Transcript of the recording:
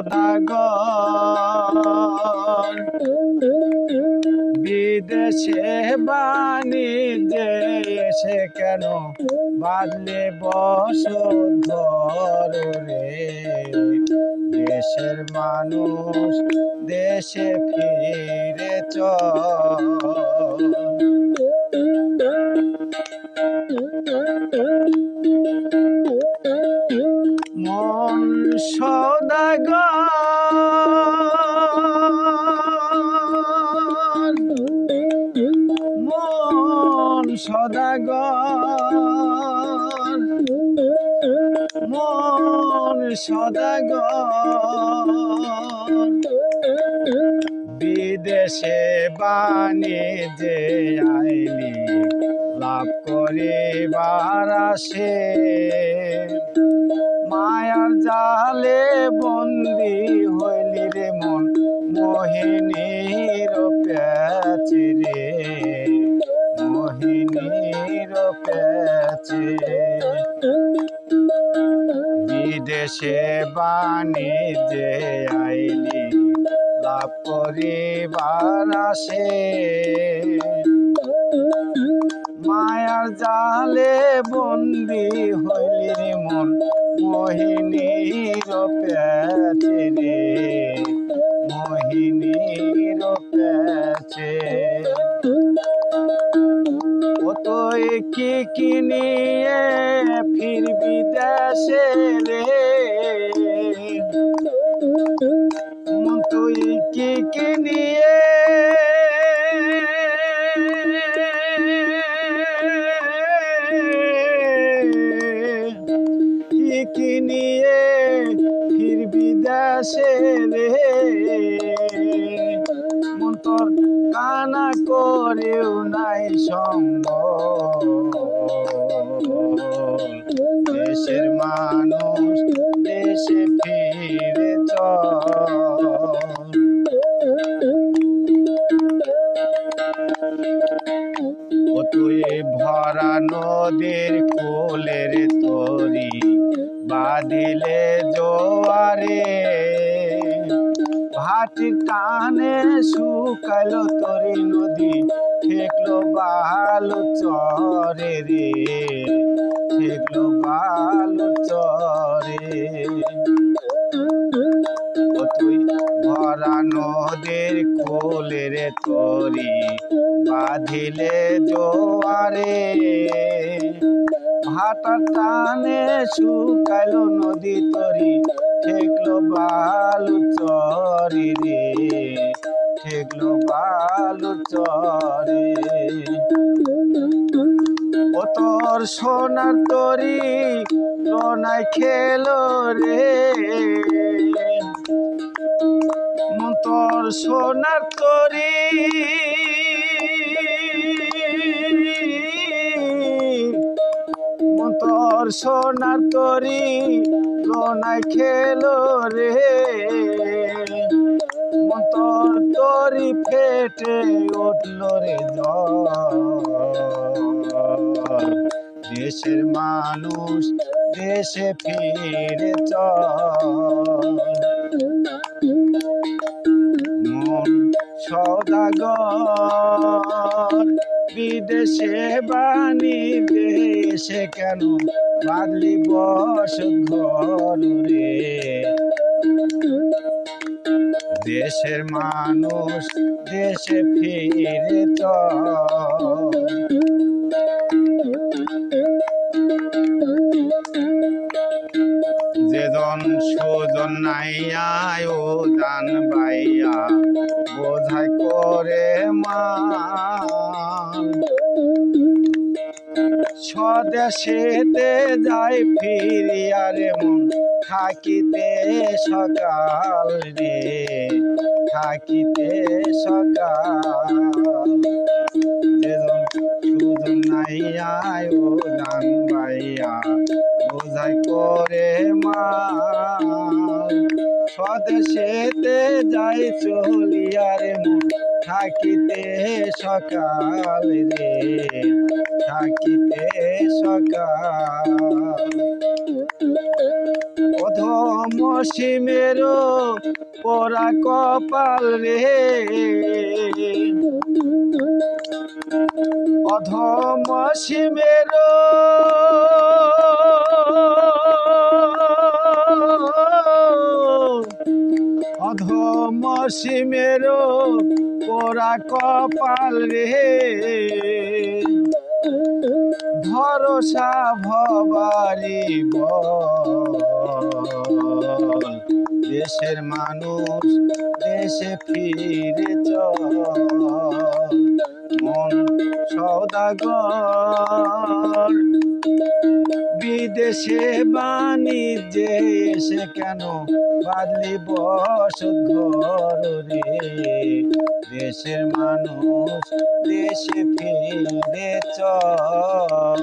সদাগর বিদেশে বাণিজ্যে এসে কেন বাঁধলে বসত রে। দেশের মানুষ দেশে ফিরে চল। মন সদাগর মন সদাগর মন সদাগর বিদেশে বাণিজ্যে আইলি লাভ করিবার আসে। মায়ার জালে বন্দি হইলি রে মন মোহিনীর প্যাচে রে। মোহিনীর প্যাচে বিদেশে বাণিজ্যে আইলি লাভ করিবার আসে। মায়ার জালে বন্দি হইলি রে মন মোহিনীর প্যাচে রে। মোহিনীর প্যাচে ও তুই কি নিয়ে ফিরবি দেশে রে। তুই কি নিয়ে কি নিয়ে ফিরবি দেশে রে। মন তোর কানা করেও নাই সম্ভব। দেশের মানুষ দেশে ফিরে চল। ও তুই ভরা নদীর কোলের তরি বাঁধিলে জোয়ারে। ভাটির টানে শুকাইলো তরি নদী ঠেকলো বালু চরে রে। ঠেকলো বালু চরে ও তুই ভরা নদীর কোলের তরি বাঁধিলে জোয়ারে। ভাটার টানে শুকাইলো নদী তরি ঠেকলো বালু চরে রে। ঠেকলো বালু চরে ও তোর সোনার তরি রনায় খেলো রে। তোর সোনার তরি তোর সোনার তরি রনায় খেলো রে। তোর তরি ফেটে উঠলো রে জল। দেশের মানুষ দেশে ফিরে চল। মন সদাগর বিদেশে বাণিজ্যে এসে কেন বাঁধলি বসত রে। দেশের মানুষ দেশে ফিরে চল। যেজন সুজন নাইয়া ও জান বাইয়া বোঝাই করে মান। স্বদেশেতে যাই ফিরিয়া রে মন থাকিতে সকাল রে। থাকিতে সকাল যেজন সুজন নাইয়া ও জান বাইয়া বোঝাই করে মান। স্বদেশেতে যাই চলিয়া রে মন থাকিতে সকাল রে। থাকিতে সকাল। অধম সীমেরও পোড়া কপাল রে, অধম সীমেরও অধম সীমেরও পোড়া কপাল রে, ভরসা ভবারি বল, দেশের মানুষ দেশে ফিরে চল, মন সওদাগর বিদেশে বাণিজ্যে এসে কেন বাদলি বসত ঘর রে, দেশের মানুষ দেশে ফিরে চল।